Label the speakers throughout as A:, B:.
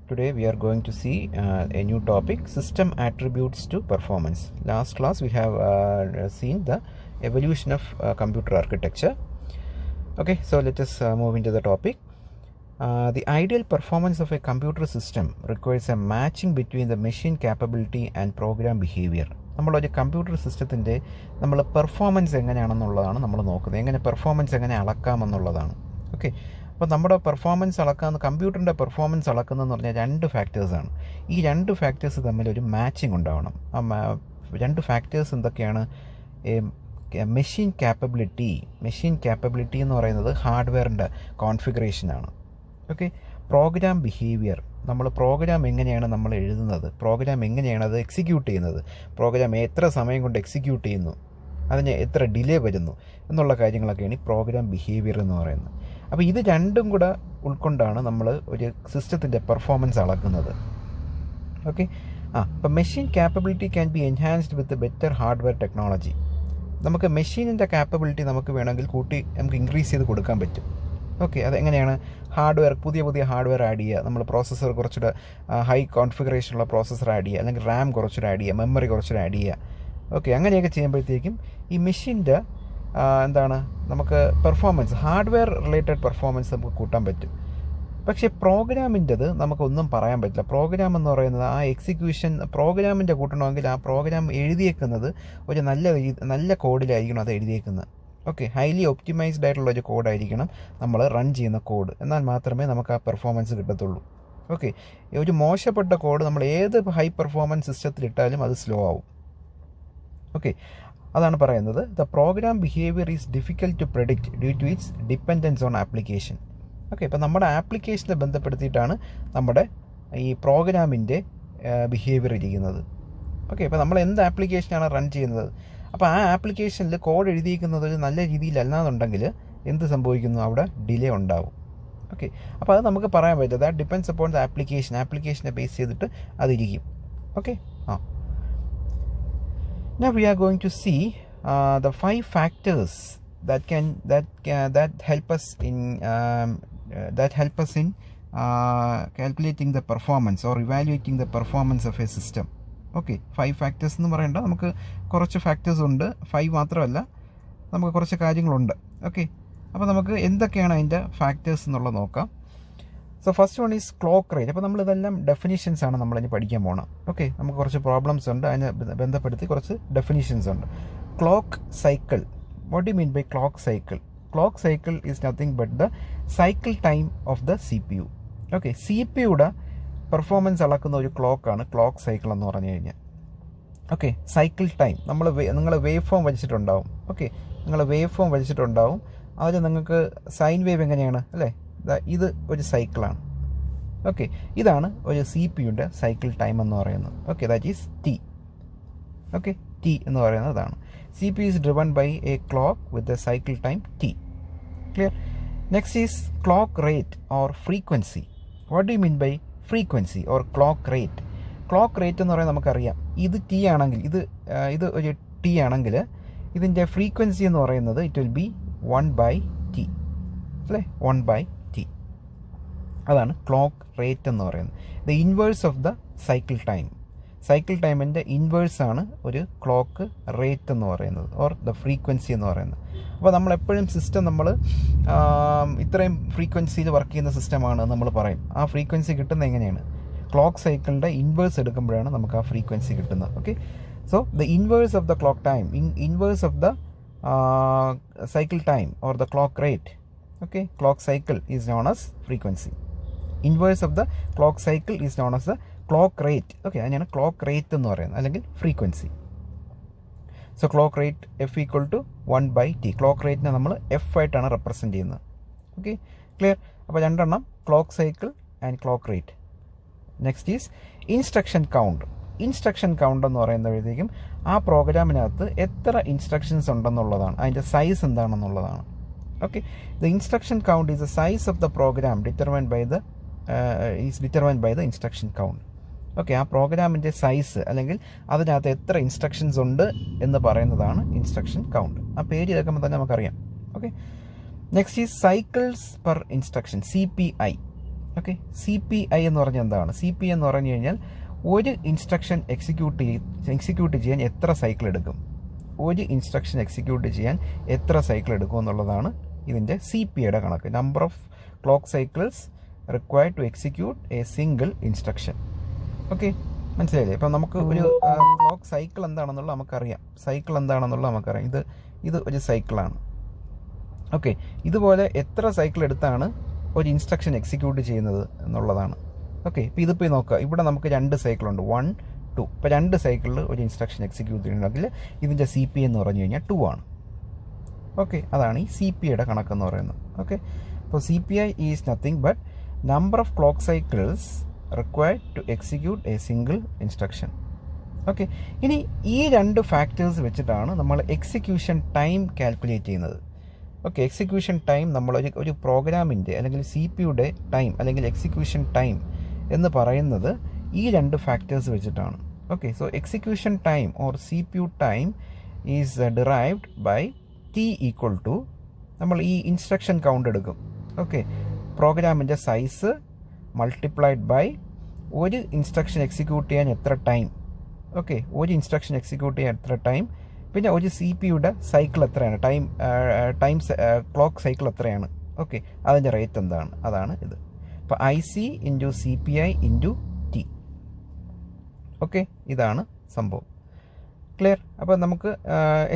A: Today we are going to see a new topic, system attributes to performance. Last class we have seen the evolution of computer architecture. Okay, so let us move into the topic. The ideal performance of a computer system requires a matching between the machine capability and program behavior. നമ്മളൊരു computer സിസ്റ്റത്തിൻ്റെ performance എങ്ങനെയാണെന്നുള്ളതാണ് നമ്മൾ നോക്കുന്നത്. എങ്ങനെ performance എങ്ങനെ അളക്കാമെന്നുള്ളതാണ്. Okay, അപ്പോൾ നമ്മുടെ performance അളക്കാവുന്ന കമ്പ്യൂട്ടറിൻ്റെ പെർഫോമൻസ് അളക്കുന്നതെന്ന് പറഞ്ഞാൽ രണ്ട് ഫാക്ടേഴ്സാണ്. ഈ രണ്ട് ഫാക്ടേഴ്സ് തമ്മിൽ ഒരു മാച്ചിങ് ഉണ്ടാവണം. രണ്ട് ഫാക്ടേഴ്സ് എന്തൊക്കെയാണ്? മെഷീൻ ക്യാപ്പബിലിറ്റി എന്ന് പറയുന്നത് ഹാർഡ്വെയറിൻ്റെ കോൺഫിഗറേഷനാണ്. ഓക്കെ, പ്രോഗ്രാം ബിഹേവിയർ, നമ്മൾ പ്രോഗ്രാം എങ്ങനെയാണ് നമ്മൾ എഴുതുന്നത്, പ്രോഗ്രാം എങ്ങനെയാണ് അത് എക്സിക്യൂട്ട് ചെയ്യുന്നത്, പ്രോഗ്രാം എത്ര സമയം കൊണ്ട് എക്സിക്യൂട്ട് ചെയ്യുന്നു, അതിന് എത്ര ഡിലേ വരുന്നു എന്നുള്ള കാര്യങ്ങളൊക്കെയാണ് ഈ പ്രോഗ്രാം ബിഹേവിയർ എന്ന് പറയുന്നത്. അപ്പോൾ ഇത് രണ്ടും കൂടെ ഉൾക്കൊണ്ടാണ് നമ്മൾ ഒരു സിസ്റ്റത്തിൻ്റെ പെർഫോമൻസ് അളക്കുന്നത്. ഓക്കെ, അപ്പോൾ machine capability can be enhanced with better hardware technology. നമുക്ക് മെഷീനിൻ്റെ ക്യാപ്പബിലിറ്റി നമുക്ക് വേണമെങ്കിൽ നമുക്ക് ഇൻക്രീസ് ചെയ്ത് കൊടുക്കാൻ പറ്റും. ഓക്കെ, അതെങ്ങനെയാണ്? പുതിയ ഹാർഡ്വെയർ ആഡ് ചെയ്യുക, നമ്മൾ പ്രോസസ്സർ കുറച്ചുകൂടെ ഹൈ കോൺഫിഗറേഷനുള്ള പ്രോസസ്സർ ആഡ് ചെയ്യുക, അല്ലെങ്കിൽ റാം കുറച്ചുകൂടെ ആഡ് ചെയ്യുക, മെമ്മറി കുറച്ചുകൂടെ ആഡ് ചെയ്യുക. ഓക്കെ, അങ്ങനെയൊക്കെ ചെയ്യുമ്പോഴത്തേക്കും ഈ മെഷീൻ്റെ നമുക്ക് പെർഫോമൻസ്, ഹാർഡ്വെയർ റിലേറ്റഡ് പെർഫോമൻസ് നമുക്ക് കൂട്ടാൻ പറ്റും. പക്ഷേ പ്രോഗ്രാമിൻ്റെത് നമുക്കൊന്നും പറയാൻ പറ്റില്ല. പ്രോഗ്രാം എന്ന് പറയുന്നത് ആ എക്സിക്യൂഷൻ പ്രോഗ്രാമിൻ്റെ കൂട്ടണമെങ്കിൽ ആ പ്രോഗ്രാം എഴുതിയേക്കുന്നത് ഒരു നല്ല കോഡിലായിരിക്കണം അത് എഴുതിയേക്കുന്നത്. ഓക്കെ, ഹൈലി ഒപ്റ്റിമൈസ്ഡ് ആയിട്ടുള്ള ഒരു കോഡായിരിക്കണം നമ്മൾ റൺ ചെയ്യുന്ന കോഡ്. എന്നാൽ മാത്രമേ നമുക്ക് ആ പെർഫോമൻസ് കിട്ടത്തുള്ളൂ. ഓക്കെ, ഒരു മോശപ്പെട്ട കോഡ് നമ്മൾ ഏത് ഹൈ പെർഫോമൻസ് സിസ്റ്റത്തിലിട്ടാലും അത് സ്ലോ ആവും. ഓക്കെ, അതാണ് പറയുന്നത്. The program behaviour is difficult to predict due to its dependence on application. Okay, ഇപ്പോൾ നമ്മുടെ ആപ്ലിക്കേഷനെ ബന്ധപ്പെടുത്തിയിട്ടാണ് നമ്മുടെ ഈ പ്രോഗ്രാമിൻ്റെ ബിഹേവിയർ ഇരിക്കുന്നത്. ഓക്കെ, ഇപ്പോൾ നമ്മൾ എന്ത് ആപ്ലിക്കേഷനാണ് റൺ ചെയ്യുന്നത്, അപ്പോൾ ആ ആപ്ലിക്കേഷനിൽ കോഡ് എഴുതിയിരിക്കുന്നത് ഒരു നല്ല രീതിയിലല്ലാന്നുണ്ടെങ്കിൽ എന്ത് സംഭവിക്കുന്നു? അവിടെ ഡിലേ ഉണ്ടാവും. ഓക്കെ, അപ്പോൾ അത് നമുക്ക് പറയാൻ പറ്റും. ദാറ്റ് ഡിപ്പെൻഡ്സ് അപ്പോൺ ദ ആപ്ലിക്കേഷനെ ബേസ് ചെയ്തിട്ട് അതിരിക്കും. Okay, Now we are going to see the 5 factors that help us in calculating the performance or evaluating the performance of a system. Okay, 5 factors എന്ന് പറയേണ്ട, നമുക്ക് കുറച്ച് ഫാക്ടേഴ്സ് ഉണ്ട്. 5 മാത്രമല്ല, നമുക്ക് കുറച്ച് കാര്യങ്ങളുണ്ട്. ഓക്കെ, അപ്പോൾ നമുക്ക് എന്തൊക്കെയാണ് അതിൻ്റെ ഫാക്ടേഴ്സ് എന്നുള്ളത് നോക്കാം. So first one is clock rate. അപ്പോൾ നമ്മളിതെല്ലാം ഡെഫിനിഷൻസ് ആണ് നമ്മളിനി പഠിക്കാൻ പോകണം. ഓക്കെ, നമുക്ക് കുറച്ച് പ്രോബ്ലംസ് ഉണ്ട്, അതിനെ ബന്ധപ്പെടുത്തി കുറച്ച് ഡെഫിനിഷൻസ് ഉണ്ട്. Clock cycle. What you mean by clock cycle? Clock cycle is nothing but the cycle time of the CPU. Okay, CPU-യുടെ പെർഫോമൻസ് അളക്കുന്ന ഒരു ക്ലോക്കാണ് ക്ലോക്ക് സൈക്കിൾ എന്ന് പറഞ്ഞു കഴിഞ്ഞാൽ. ഓക്കെ, സൈക്കിൾ ടൈം നിങ്ങൾ വേവ് ഫോം വരച്ചിട്ടുണ്ടാവും. ഓക്കെ, നിങ്ങൾ വേവ് ഫോം വരച്ചിട്ടുണ്ടാവും. അതിൽ നിങ്ങൾക്ക് സൈൻ വേവ് എങ്ങനെയാണ് അല്ലേ? ഇത് ഒരു സൈക്കിളാണ്. ഓക്കെ, ഇതാണ് ഒരു CPU-യുടെ സൈക്കിൾ ടൈം എന്ന് പറയുന്നത്. Okay, that is T. Okay, T എന്ന് പറയുന്നത് അതാണ്. CPU is driven by a clock with the cycle time T. Clear? Next is clock rate or frequency. What do you mean by frequency or clock rate? Clock rate എന്ന് പറയുന്നത് നമുക്കറിയാം. ഇത് T ആണെങ്കിൽ, ഇത് ഒരു T ആണെങ്കിൽ ഇതിൻ്റെ frequency എന്ന് പറയുന്നത് ഇറ്റ് വിൽ ബി 1/T അല്ലേ? 1/T. അതാണ് ക്ലോക്ക് റേറ്റ് എന്ന് പറയുന്നത്. The inverse of the cycle time. Cycle ടൈമിൻ്റെ ഇൻവേഴ്സാണ് ഒരു ക്ലോക്ക് റേറ്റ് എന്ന് പറയുന്നത്, ഓർ ദ ഫ്രീക്വൻസി എന്ന് പറയുന്നത്. അപ്പോൾ നമ്മളെപ്പോഴും സിസ്റ്റം ഇത്രയും ഫ്രീക്വൻസിയിൽ വർക്ക് ചെയ്യുന്ന സിസ്റ്റമാണ് നമ്മൾ പറയും. ആ ഫ്രീക്വൻസി കിട്ടുന്നത് എങ്ങനെയാണ്? ക്ലോക്ക് സൈക്കിളിൻ്റെ ഇൻവേഴ്സ് എടുക്കുമ്പോഴാണ് നമുക്ക് ആ ഫ്രീക്വൻസി കിട്ടുന്നത്. Okay, so the inverse of the clock time, inverse of the cycle time or the clock rate. Okay, clock cycle is known as frequency. Inverse of the clock cycle is known as the clock rate. Okay, അതിനാണ് clock rate എന്ന് പറയുന്നത്, അല്ലെങ്കിൽ frequency. So clock rate F equal to 1/T. Clock റേറ്റിനെ നമ്മൾ F ആയിട്ടാണ് represent ചെയ്യുന്നത്. Okay, clear? അപ്പോൾ രണ്ടെണ്ണം, clock cycle and clock rate. Next is instruction count. Instruction count എന്ന് പറയുമ്പോഴത്തേക്കും ആ പ്രോഗ്രാമിനകത്ത് എത്ര ഇൻസ്ട്രക്ഷൻസ് ഉണ്ടെന്നുള്ളതാണ്, അതിൻ്റെ സൈസ് എന്താണെന്നുള്ളതാണ്. Okay, the instruction count is the size of the program determined by the instruction count. Okay, ആ പ്രോഗ്രാമിൻ്റെ സൈസ് അല്ലെങ്കിൽ അതിനകത്ത് എത്ര ഇൻസ്ട്രക്ഷൻസ് ഉണ്ട് എന്ന് പറയുന്നതാണ് ഇൻസ്ട്രക്ഷൻ കൗണ്ട്. ആ പേര് കേൾക്കുമ്പോൾ തന്നെ നമുക്കറിയാം. Okay, next is cycles per instruction, CPI. Okay, CPI എന്ന് പറഞ്ഞാൽ എന്താണ്? CPI എന്ന് പറഞ്ഞു കഴിഞ്ഞാൽ ഒരു ഇൻസ്ട്രക്ഷൻ എക്സിക്യൂട്ട് ചെയ്യാൻ എത്ര സൈക്കിൾ എടുക്കും, ഒരു ഇൻസ്ട്രക്ഷൻ എക്സിക്യൂട്ട് ചെയ്യാൻ എത്ര സൈക്കിൾ എടുക്കും എന്നുള്ളതാണ് ഇതിൻ്റെ CPIയുടെ കണക്ക്. Number of clock cycles required to execute a single instruction. Okay, മനസ്സിലായില്ലേ? ഇപ്പം നമുക്ക് ഒരു ക്ലോക്ക് സൈക്കിൾ എന്താണെന്നുള്ളത് നമുക്കറിയാം. ഇത് ഒരു സൈക്കിളാണ്. ഓക്കെ, ഇതുപോലെ എത്ര സൈക്കിൾ എടുത്താണ് ഒരു ഇൻസ്ട്രക്ഷൻ എക്സിക്യൂട്ട് ചെയ്യുന്നത് എന്നുള്ളതാണ്. ഓക്കെ, ഇപ്പോൾ ഇതിപ്പോൾ നോക്കുക, ഇവിടെ നമുക്ക് 2 സൈക്കിളുണ്ട്, 1, 2. ഇപ്പോൾ 2 സൈക്കിളിൽ ഒരു ഇൻസ്ട്രക്ഷൻ എക്സിക്യൂട്ട് ചെയ്യണമെങ്കിൽ ഇതിൻ്റെ CPI എന്ന് പറഞ്ഞു കഴിഞ്ഞാൽ 2 ആണ്. ഓക്കെ, അതാണ് ഈ CPIയുടെ കണക്കെന്ന് പറയുന്നത്. ഓക്കെ, അപ്പോൾ CPI is nothing but number of clock cycles required to execute a single instruction. Okay, ഇനി ഈ 2 ഫാക്ടേഴ്സ് വെച്ചിട്ടാണ് നമ്മൾ എക്സിക്യൂഷൻ ടൈം കാൽക്കുലേറ്റ് ചെയ്യുന്നത്. ഓക്കെ, എക്സിക്യൂഷൻ ടൈം നമ്മൾ ഒരു പ്രോഗ്രാമിൻ്റെ അല്ലെങ്കിൽ CPIയുടെ ടൈം അല്ലെങ്കിൽ എക്സിക്യൂഷൻ ടൈം എന്ന് പറയുന്നത് ഈ 2 ഫാക്ടേഴ്സ് വെച്ചിട്ടാണ്. Okay, so execution time or CPU time is derived by T equal to, നമ്മൾ ഈ ഇൻസ്ട്രക്ഷൻ കൗണ്ട് എടുക്കും. ഓക്കെ, പ്രോഗ്രാമിൻ്റെ സൈസ് മൾട്ടിപ്ലൈഡ് ബൈ ഒരു ഇൻസ്ട്രക്ഷൻ എക്സിക്യൂട്ട് ചെയ്യാൻ എത്ര ടൈം. ഓക്കെ, ഒരു ഇൻസ്ട്രക്ഷൻ എക്സിക്യൂട്ട് ചെയ്യാൻ എത്ര ടൈം, പിന്നെ ഒരു CPIയുടെ സൈക്കിൾ എത്രയാണ്, ടൈം ക്ലോക്ക് സൈക്കിൾ എത്രയാണ്. ഓക്കെ, അതിൻ്റെ റേറ്റ് എന്താണ്, അതാണ് ഇത്. അപ്പോൾ IC into CPI into T. Okay, ഇതാണ് സംഭവം. ക്ലിയർ? അപ്പോൾ നമുക്ക്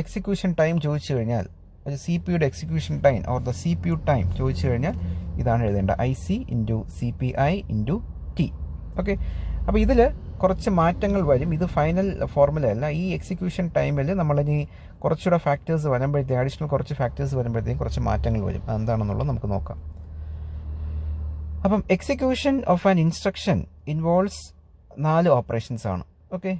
A: എക്സിക്യൂഷൻ ടൈം ചോദിച്ചു കഴിഞ്ഞാൽ, ഒരു CPIയുടെ execution time or the CPU time ചോദിച്ചു കഴിഞ്ഞാൽ ഇതാണ് എഴുതേണ്ടത്, IC into CPI into T. Okay, അപ്പോൾ ഇതിൽ കുറച്ച് മാറ്റങ്ങൾ വരും. ഇത് ഫൈനൽ ഫോർമുല അല്ല. ഈ എക്സിക്യൂഷൻ ടൈമിൽ നമ്മളിനി കുറച്ചുകൂടെ ഫാക്ടേഴ്സ് വരുമ്പോഴത്തേക്കും, അഡീഷണൽ കുറച്ച് ഫാക്ടേഴ്സ് വരുമ്പോഴത്തേക്കും കുറച്ച് മാറ്റങ്ങൾ വരും. അതെന്താണെന്നുള്ളത് നമുക്ക് നോക്കാം. അപ്പം execution of an instruction involves 4 operations ആണ്. ഓക്കെ,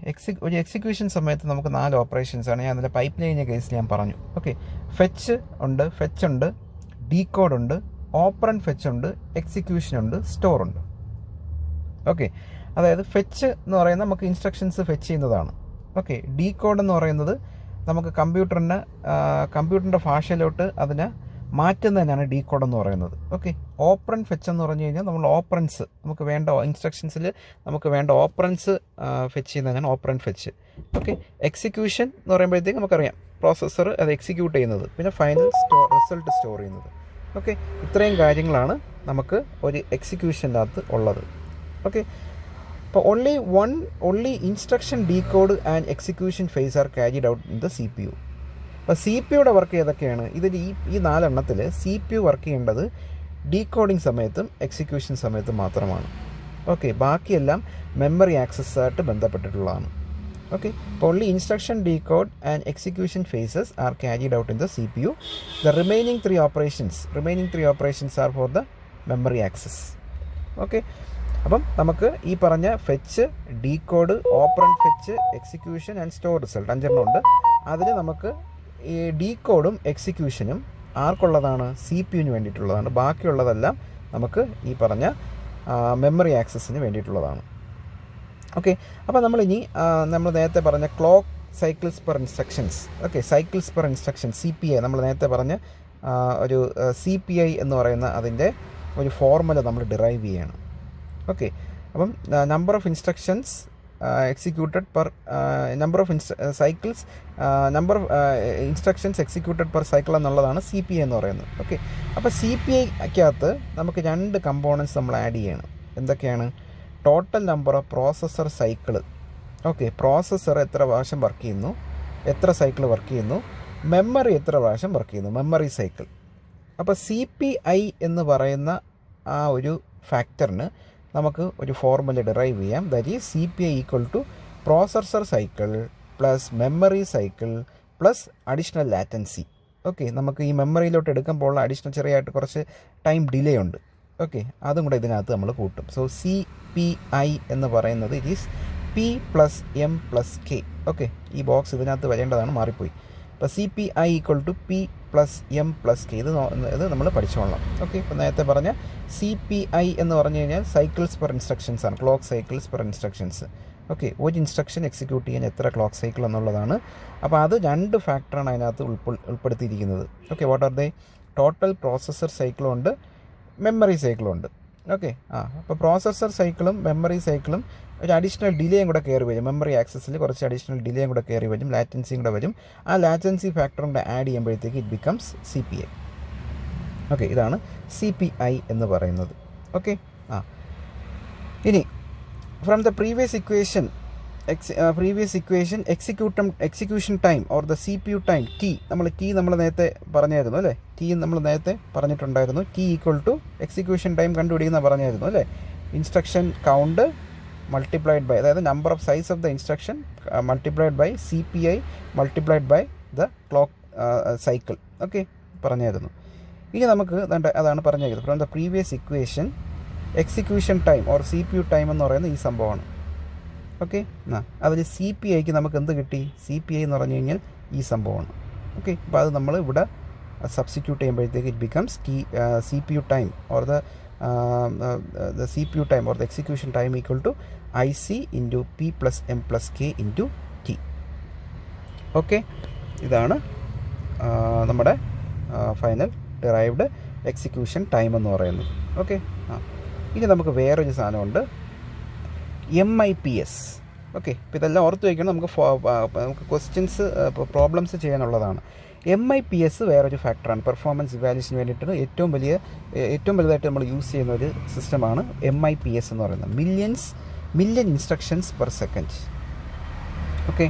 A: ഒരു എക്സിക്യൂഷൻ സമയത്ത് നമുക്ക് 4 ഓപ്പറേഷൻസ് ആണ്. ഞാൻ അതിൻ്റെ പൈപ്പ് ലൈനിൻ്റെ കേസിൽ ഞാൻ പറഞ്ഞു. ഓക്കെ, ഫെച്ച് ഉണ്ട്, ഡീകോഡ് ഉണ്ട്, ഓപ്പറൻഡ് ഫെച്ച് ഉണ്ട്, എക്സിക്യൂഷൻ ഉണ്ട്, സ്റ്റോർ ഉണ്ട്. ഓക്കെ, അതായത് ഫെച്ച് എന്ന് പറയുന്നത് നമുക്ക് ഇൻസ്ട്രക്ഷൻസ് ഫെച്ച് ചെയ്യുന്നതാണ്. ഓക്കെ, ഡീകോഡ് എന്ന് പറയുന്നത് നമുക്ക് കമ്പ്യൂട്ടറിൻ്റെ ഭാഷയിലോട്ട് അതിനെ മാറ്റുന്നതിനാണ് ഡീകോഡ് എന്ന് പറയുന്നത്. ഓക്കെ, ഓപ്പറൻഡ് ഫെച്ച് എന്ന് പറഞ്ഞു കഴിഞ്ഞാൽ നമ്മൾ ഓപ്പറൻസ്, നമുക്ക് വേണ്ട ഇൻസ്ട്രക്ഷൻസിൽ നമുക്ക് വേണ്ട ഓപ്പറൻസ് ഫെച്ച് ചെയ്യുന്നതിനാണ് ഓപ്പറൻഡ് ഫെച്ച്. ഓക്കെ, എക്സിക്യൂഷൻ എന്ന് പറയുമ്പോഴത്തേക്ക് നമുക്കറിയാം പ്രോസസ്സർ അത് എക്സിക്യൂട്ട് ചെയ്യുന്നത്, പിന്നെ ഫൈനൽ റിസൾട്ട് സ്റ്റോർ ചെയ്യുന്നത്. ഓക്കെ, ഇത്രയും കാര്യങ്ങളാണ് നമുക്ക് ഒരു എക്സിക്യൂഷൻ്റെ അകത്ത് ഉള്ളത്. ഓക്കെ, അപ്പോൾ only instruction decode and execution phase are carried out in the CPU. അപ്പോൾ CPIയുടെ വർക്ക് ഏതൊക്കെയാണ്? ഇതിൽ ഈ 4 എണ്ണത്തിൽ CPU വർക്ക് ചെയ്യേണ്ടത് ഡീകോഡിങ് സമയത്തും എക്സിക്യൂഷൻ സമയത്തും മാത്രമാണ്. ഓക്കെ, ബാക്കിയെല്ലാം മെമ്മറി ആക്സസ്സായിട്ട് ബന്ധപ്പെട്ടിട്ടുള്ളതാണ്. ഓക്കെ, അപ്പോൾ only instruction decode and execution phases are carried out in the CPU. The remaining three operations are for the memory access. Okay, അപ്പം നമുക്ക് ഈ പറഞ്ഞ fetch, decode, operant fetch, execution and store result 5 എണ്ണം ഉണ്ട്. അതിൽ നമുക്ക് ഈ ഡീകോഡും എക്സിക്യൂഷനും ആർക്കുള്ളതാണ്? CPUവിന് വേണ്ടിയിട്ടുള്ളതാണ്. ബാക്കിയുള്ളതെല്ലാം നമുക്ക് ഈ പറഞ്ഞ മെമ്മറി ആക്സസിന് വേണ്ടിയിട്ടുള്ളതാണ്. ഓക്കെ, അപ്പോൾ നമ്മളിനി നമ്മൾ നേരത്തെ പറഞ്ഞ clock cycles per instructions. Okay, cycles per instruction CPI, നമ്മൾ നേരത്തെ പറഞ്ഞ ഒരു CPI എന്ന് പറയുന്ന അതിൻ്റെ ഒരു ഫോർമുല നമ്മൾ ഡിറൈവ് ചെയ്യണം. ഓക്കെ, അപ്പം number of instructions executed per number of cycles, number of instructions executed per cycle എന്നുള്ളതാണ് CPI എന്ന് പറയുന്നത്. ഓക്കെ, അപ്പോൾ CPIക്കകത്ത് നമുക്ക് 2 കമ്പോണൻസ് നമ്മൾ ആഡ് ചെയ്യണം. എന്തൊക്കെയാണ്? Total number of processor cycle. Okay, processor എത്ര പ്രാവശ്യം വർക്ക് ചെയ്യുന്നു, എത്ര സൈക്കിൾ വർക്ക് ചെയ്യുന്നു, മെമ്മറി എത്ര പ്രാവശ്യം വർക്ക് ചെയ്യുന്നു, മെമ്മറി സൈക്കിൾ. അപ്പോൾ CPI എന്ന് പറയുന്ന ആ ഒരു ഫാക്ടറിന് നമുക്ക് ഒരു ഫോർമുല ഡിറൈവ് ചെയ്യാം. That is CPI equal to processor cycle plus memory cycle plus additional latency. Okay, നമുക്ക് ഈ മെമ്മറിയിലോട്ട് എടുക്കുമ്പോൾ അഡീഷണൽ ചെറിയായിട്ട് കുറച്ച് ടൈം ഡിലേ ഉണ്ട്. ഓക്കെ, അതും കൂടെ ഇതിനകത്ത് നമ്മൾ കൂട്ടും. സോ CPI എന്ന് പറയുന്നത് it is P + M + K. Okay, ഈ ബോക്സ് ഇതിനകത്ത് വരേണ്ടതാണ്, മാറിപ്പോയി. അപ്പോൾ CPI equal to P + M + K. ഇത് നമ്മൾ പഠിച്ചോളാം. ഓക്കെ, ഇപ്പോൾ നേരത്തെ പറഞ്ഞ CPI എന്ന് പറഞ്ഞു കഴിഞ്ഞാൽ സൈക്കിൾസ് പെർ ഇൻസ്ട്രക്ഷൻസ് ആണ്, clock cycles per instructions. Okay, ഒരു ഇൻസ്ട്രക്ഷൻ എക്സിക്യൂട്ട് ചെയ്യാൻ എത്ര ക്ലോക്ക് സൈക്കിൾ എന്നുള്ളതാണ്. അപ്പോൾ അത് 2 ഫാക്ടറാണ് അതിനകത്ത് ഉൾപ്പെടുത്തിയിരിക്കുന്നത്. Okay, what are they? Total processor സൈക്കിളും ഉണ്ട്, മെമ്മറി സൈക്കിളും ഉണ്ട്. ഓക്കെ. അപ്പോൾ പ്രോസസ്സർ സൈക്കിളും മെമ്മറി സൈക്കിളും ഒരു അഡീഷണൽ ഡിലേയും കൂടെ കയറി വരും. മെമ്മറി ആക്സസിൽ കുറച്ച് അഡീഷണൽ ഡിലേയും കൂടെ കയറി വരും, ലാറ്റൻസിയും കൂടെ വരും. ആ ലാറ്റൻസി ഫാക്ടറും കൂടെ ആഡ് ചെയ്യുമ്പോഴത്തേക്ക് ഇറ്റ് ബിക്കംസ് CPI. ഓക്കെ, ഇതാണ് CPI എന്ന് പറയുന്നത്. ഓക്കെ. ഇനി from the previous equation execution time or the CPU time നമ്മൾ നേരത്തെ പറഞ്ഞായിരുന്നു അല്ലേ. നമ്മൾ നേരത്തെ പറഞ്ഞിട്ടുണ്ടായിരുന്നു. T = എക്സിക്യൂഷൻ ടൈം കണ്ടുപിടിക്കുന്ന പറഞ്ഞായിരുന്നു അല്ലേ. ഇൻസ്ട്രക്ഷൻ കൗണ്ട് മൾട്ടിപ്ലൈഡ് ബൈ, അതായത് number of size of the instruction multiplied by CPI multiplied by the clock cycle. Okay, പറഞ്ഞായിരുന്നു. ഇനി നമുക്ക് അതാണ് പറഞ്ഞേക്കുന്നത്. From the previous equation execution time or CPU time എന്ന് പറയുന്നത് ഈ സംഭവമാണ്. ഓക്കെ. അതിൽ CPIക്ക് നമുക്ക് എന്ത് കിട്ടി? CPI എന്ന് പറഞ്ഞു കഴിഞ്ഞാൽ ഈ സംഭവമാണ്. ഓക്കെ. അപ്പോൾ അത് നമ്മൾ ഇവിടെ സബ്സ്റ്റിറ്റ്യൂട്ട് ചെയ്യുമ്പോഴത്തേക്ക് it becomes CPU time or the CPU time or the execution time = IC × P + M + K × T. Okay, ഇതാണ് നമ്മുടെ ഫൈനൽ ഡിറൈവ്ഡ് എക്സിക്യൂഷൻ ടൈം എന്ന് പറയുന്നത്. ഓക്കെ. ഇനി നമുക്ക് വേറൊരു സാധനമുണ്ട്, MIPS. ഓക്കെ. ഇപ്പോൾ ഇതെല്ലാം ഓർത്ത് വയ്ക്കണം, നമുക്ക് ക്വസ്റ്റ്യൻസ് പ്രോബ്ലംസ് ചെയ്യാനുള്ളതാണ്. MIPS വേറൊരു ഫാക്ടറാണ്. പെർഫോമൻസ് ഇവാലുവേഷന് വേണ്ടിയിട്ട് ഏറ്റവും വലുതായിട്ട് നമ്മൾ യൂസ് ചെയ്യുന്ന ഒരു സിസ്റ്റമാണ് MIPS എന്ന് പറയുന്നത്. Million instructions per second. Okay.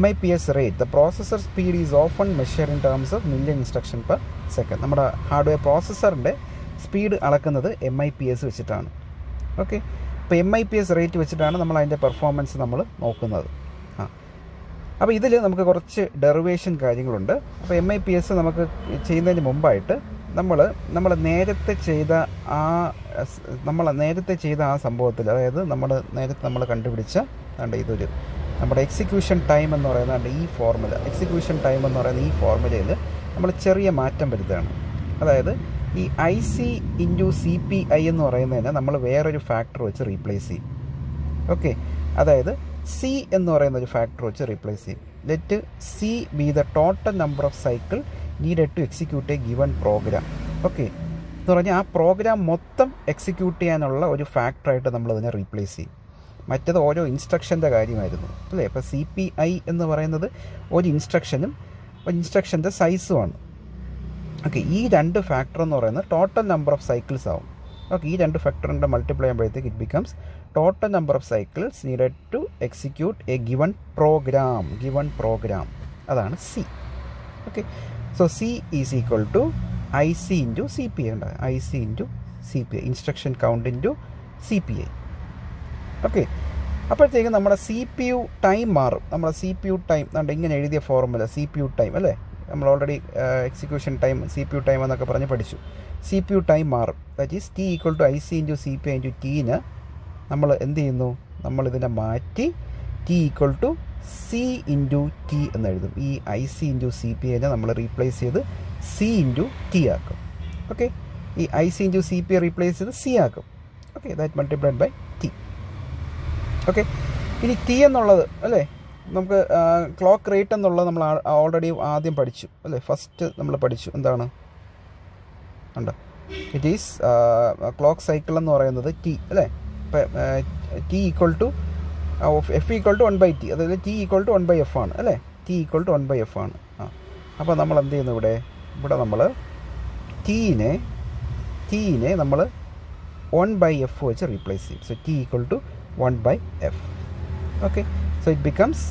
A: MIPS rate the processor speed is often measure in terms of million instruction per second. നമ്മുടെ ഹാർഡ്വെയർ പ്രോസസ്സറിൻ്റെ സ്പീഡ് അളക്കുന്നത് MIPS വെച്ചിട്ടാണ്. ഓക്കെ. അപ്പോൾ MIPS റേറ്റ് വെച്ചിട്ടാണ് നമ്മൾ അതിൻ്റെ പെർഫോമൻസ് നമ്മൾ നോക്കുന്നത്. അപ്പോൾ ഇതിൽ നമുക്ക് കുറച്ച് ഡെറിവേഷൻ കാര്യങ്ങളുണ്ട്. അപ്പോൾ MIPS നമുക്ക് ചെയ്യുന്നതിന് മുമ്പായിട്ട് നമ്മൾ നേരത്തെ ചെയ്ത ആ സംഭവത്തിൽ, അതായത് നമ്മൾ കണ്ടുപിടിച്ച ഇതൊരു നമ്മുടെ എക്സിക്യൂഷൻ ടൈം എന്ന് പറയുന്നത് ഈ ഫോർമുല, എക്സിക്യൂഷൻ ടൈം എന്ന് പറയുന്ന ഈ ഫോർമുലയിൽ നമ്മൾ ചെറിയ മാറ്റം വരുത്തുകയാണ്. അതായത് ഈ IC × CPI എന്ന് പറയുന്നതിന് നമ്മൾ വേറൊരു ഫാക്ടർ വെച്ച് റീപ്ലേസ് ചെയ്യും. ഓക്കെ. അതായത് C എന്ന് പറയുന്ന ഒരു ഫാക്ടർ വെച്ച് റീപ്ലേസ് ചെയ്യും. Let C be the total number of cycle needed to execute a given program. Okay. എന്ന് പറഞ്ഞാൽ ആ പ്രോഗ്രാം മൊത്തം എക്സിക്യൂട്ട് ചെയ്യാനുള്ള ഒരു ഫാക്ടറായിട്ട് നമ്മളതിനെ റീപ്ലേസ് ചെയ്യും. മറ്റേത് ഓരോ ഇൻസ്ട്രക്ഷൻ്റെ കാര്യമായിരുന്നു അല്ലേ. ഇപ്പോൾ CPI എന്ന് പറയുന്നത് ഒരു ഇൻസ്ട്രക്ഷൻ്റെ സൈസുമാണ്. ഓക്കെ. ഈ രണ്ട് ഫാക്ടർ എന്ന് പറയുന്നത് ടോട്ടൽ നമ്പർ ഓഫ് സൈക്കിൾസ് ആവും. ഓക്കെ. ഈ രണ്ട് ഫാക്ടറിൻ്റെ മൾട്ടിപ്ലൈ ചെയ്യുമ്പോഴത്തേക്ക് it becomes total number of cycles needed to execute a given program. അതാണ് C. Okay. So C is equal to IC × CPI ഉണ്ട്. IC × CPI, instruction count × CPI. Okay. അപ്പോഴത്തേക്കും നമ്മുടെ CPU time മാറും. നമ്മുടെ CPU ടൈം ഇങ്ങനെ എഴുതിയ formula CPU time അല്ലേ. നമ്മൾ already execution time CPU time എന്നൊക്കെ പറഞ്ഞ് പഠിച്ചു. CPU ടൈം മാറും. That is T = IC × CPI × Tന് നമ്മൾ എന്ത് ചെയ്യുന്നു? നമ്മളിതിനെ മാറ്റി T = C × T എന്ന് എഴുതും. ഈ IC × CPIനെ നമ്മൾ റീപ്ലേസ് ചെയ്ത് C × T ആക്കും. ഓക്കെ. ഈ IC × CPI റീപ്ലേസ് ചെയ്ത് C ആക്കും. Okay. That multiplied by T. Okay. ഇനി T എന്നുള്ളത് അല്ലേ, നമുക്ക് ക്ലോക്ക് റേറ്റ് എന്നുള്ളത് നമ്മൾ ഓൾറെഡി ആദ്യം പഠിച്ചു അല്ലേ. ഫസ്റ്റ് നമ്മൾ പഠിച്ചു എന്താണ് ഉണ്ട്. ഇറ്റ് ഈസ് ക്ലോക്ക് സൈക്കിൾ എന്ന് പറയുന്നത് T അല്ലേ. ഇപ്പം T = F = 1/T, അതായത് T = 1/F ആണ് അല്ലേ. T = 1/F ആണ്. അപ്പോൾ നമ്മൾ എന്ത് ചെയ്യുന്നു? ഇവിടെ നമ്മൾ ടീനെ നമ്മൾ 1/F വെച്ച് റീപ്ലേസ് ചെയ്യും. So T = 1/F. Okay. So it becomes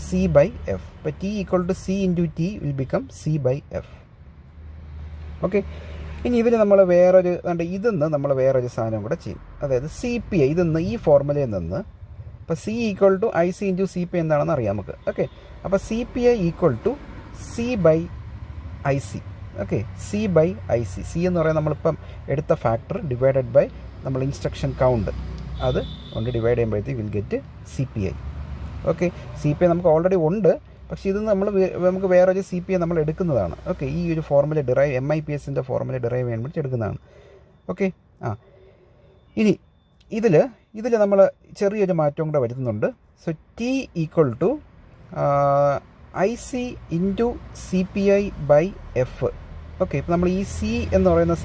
A: C/F. അപ്പോൾ T = C × T will become C/F. Okay. ഇനി ഇതിൽ നമ്മൾ നമ്മൾ വേറൊരു സാധനം കൂടെ ചെയ്യും. അതായത് CPI ഈ ഫോർമുലയിൽ നിന്ന് ഇപ്പോൾ C = IC × CPI എന്താണെന്ന് അറിയാം നമുക്ക്. ഓക്കെ. അപ്പോൾ CPI = C/IC. Okay. C/IC. C എന്ന് പറയുന്നത് നമ്മളിപ്പം എടുത്ത ഫാക്ടർ ഡിവൈഡഡ് ബൈ നമ്മൾ ഇൻസ്ട്രക്ഷൻ കൗണ്ട്, അത് കൊണ്ട് ഡിവൈഡ് ചെയ്യുമ്പോഴത്തേക്ക് will get CPI. Okay. CPI നമുക്ക് ഓൾറെഡി ഉണ്ട്, പക്ഷേ ഇത് നമുക്ക് വേറൊരു CPI നമ്മൾ എടുക്കുന്നതാണ്. ഓക്കെ. ഈ ഒരു ഫോർമുല MIPSൻ്റെ ഫോർമുല ഡിറൈവ് ചെയ്യാൻ വേണ്ടി എടുക്കുന്നതാണ്. ഓക്കെ. ഇനി ഇതിൽ നമ്മൾ ചെറിയൊരു മാറ്റം കൂടെ വരുത്തുന്നുണ്ട്. So T = IC × CPI/F. Okay. ഇപ്പോൾ നമ്മൾ ഈ C എന്ന് പറയുന്ന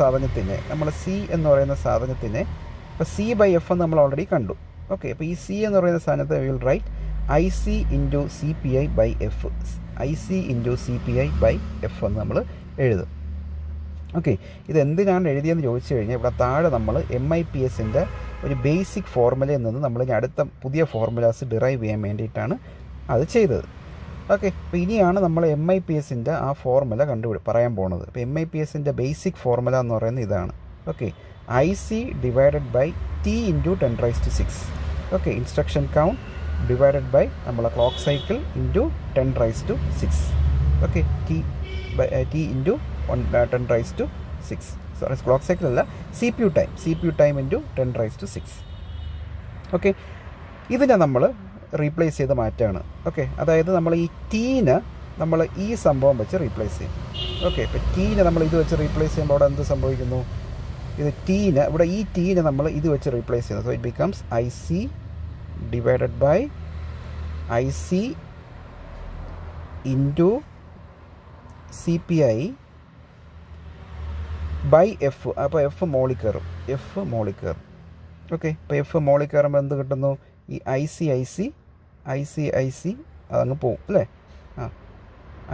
A: സാധനത്തിനെ അപ്പോൾ സി ബൈ എഫ് എന്ന് നമ്മൾ ഓൾറെഡി കണ്ടു. ഓക്കെ, അപ്പോൾ ഈ സി എന്ന് പറയുന്ന സ്ഥാനത്ത് will write I C into C P I by F. I C into C P I by F എന്ന് നമ്മൾ എഴുതും. ഓക്കെ, ഇത് എന്തിനാണ് എഴുതിയെന്ന് ചോദിച്ചു കഴിഞ്ഞാൽ ഇവിടെ താഴെ നമ്മൾ MIPSൻ്റെ ഒരു ബേസിക് ഫോർമുലയിൽ നിന്ന് നമ്മൾ ഇനി അടുത്ത പുതിയ ഫോർമുലാസ് ഡിറൈവ് ചെയ്യാൻ വേണ്ടിയിട്ടാണ് അത് ചെയ്തത്. ഓക്കെ, അപ്പോൾ ഇനിയാണ് നമ്മൾ MIPSൻ്റെ ആ ഫോർമുല പറയാൻ പോകുന്നത്. അപ്പോൾ MIPSൻ്റെ ബേസിക് ഫോർമുല എന്ന് പറയുന്നത് ഇതാണ്. Okay, I C divided by T into 10⁻⁶. Okay, instruction count divided by നമ്മളെ clock cycle into 10⁻⁶. Okay, T into 10⁻⁶. Sorry, clock cycle അല്ല, C P U time into 10⁻⁶. Okay, ഇതിനെ നമ്മൾ റീപ്ലേസ് ചെയ്ത് മാറ്റാണ്. ഓക്കെ, അതായത് നമ്മൾ ഈ ടീന് നമ്മൾ ഈ സംഭവം വെച്ച് റീപ്ലേസ് ചെയ്യും. ഓക്കെ, ഇപ്പോൾ ടീനെ നമ്മൾ ഇത് വെച്ച് റീപ്ലേസ് ചെയ്യുമ്പോൾ അവിടെ എന്ത് സംഭവിക്കുന്നു? ഇത് ടീന് ഇവിടെ ഈ ടീനെ നമ്മൾ ഇത് വെച്ച് റീപ്ലേസ് ചെയ്യുന്നു. So it becomes I C divided by I C into C P I by F. അപ്പോൾ എഫ് മോളിൽ കയറും. ഓക്കെ, ഇപ്പോൾ എഫ് മോളിൽ കയറുമ്പോൾ എന്ത് കിട്ടുന്നു? ഈ ഐ സി അതങ്ങ് പോവും അല്ലേ?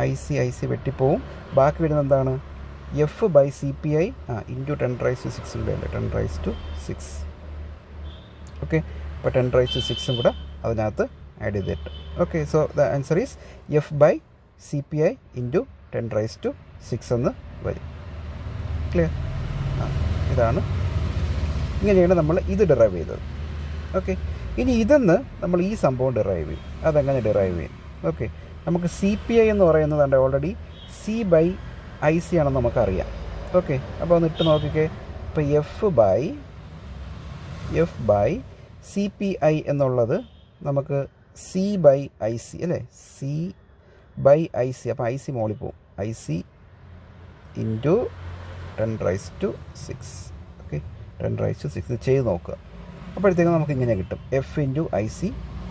A: ഐ സി വെട്ടിപ്പോവും. ബാക്കി വരുന്നത് എന്താണ്? F by C P I into 10⁻⁶ കൂടെ അല്ലേ, 10⁻⁶. ഓക്കെ, അപ്പോൾ 10⁻⁶ കൂടെ അതിനകത്ത് ആഡ് ചെയ്തിട്ട്. Okay, so the answer is F by C P I into 10⁻⁶ എന്ന് വരും. ക്ലിയർ? ഇതാണ്, ഇങ്ങനെയാണ് നമ്മൾ ഇത് ഡിറൈവ് ചെയ്തത്. ഓക്കെ, ഇനി ഇതെന്ന് നമ്മൾ ഈ സംഭവം ഡിറൈവ് ചെയ്യും. അതെങ്ങനെ ഡിറൈവ് ചെയ്യും? ഓക്കെ, നമുക്ക് സി പി ഐ എന്ന് പറയുന്നത് already C by I C ആണെന്ന് നമുക്കറിയാം. ഓക്കെ, അപ്പോൾ ഒന്ന് ഇട്ട് നോക്കിക്കേ. ഇപ്പോൾ F by C P I എന്നുള്ളത് നമുക്ക് സി ബൈ ഐ സി അല്ലേ, സി ബൈ ഐ സി. അപ്പോൾ ഐ സി മോളിൽ പോവും. I C into 10⁻⁶. ഓക്കെ, 10⁻⁶. ഇത് ചെയ്ത് നോക്കുക. അപ്പോഴത്തേക്കും നമുക്ക് ഇങ്ങനെ കിട്ടും, F into I C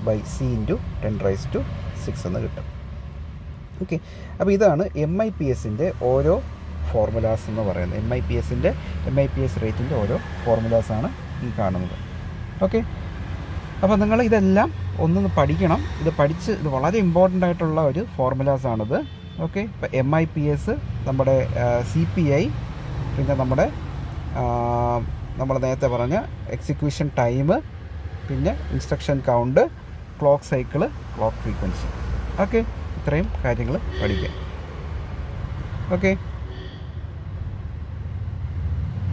A: by C into 10⁻⁶ എന്ന് കിട്ടും. ഓക്കെ, അപ്പോൾ ഇതാണ് MIPSൻ്റെ ഓരോ ഫോർമുലാസ് എന്ന് പറയുന്നത്. MIPS റേറ്റിൻ്റെ ഓരോ ഫോർമുലാസാണ് ഈ കാണുന്നത്. ഓക്കെ, അപ്പോൾ നിങ്ങൾ ഇതെല്ലാം ഒന്നൊന്ന് പഠിക്കണം. ഇത് വളരെ ഇമ്പോർട്ടൻ്റ് ആയിട്ടുള്ള ഒരു ഫോർമുലാസാണിത്. ഓക്കെ, ഇപ്പോൾ MIPS, നമ്മുടെ CPI, പിന്നെ നമ്മൾ നേരത്തെ പറഞ്ഞ എക്സിക്യൂഷൻ ടൈം, പിന്നെ instruction count, clock cycle, clock frequency. Okay, ഇത്രയും കാര്യങ്ങൾ പഠിക്കാം. ഓക്കെ.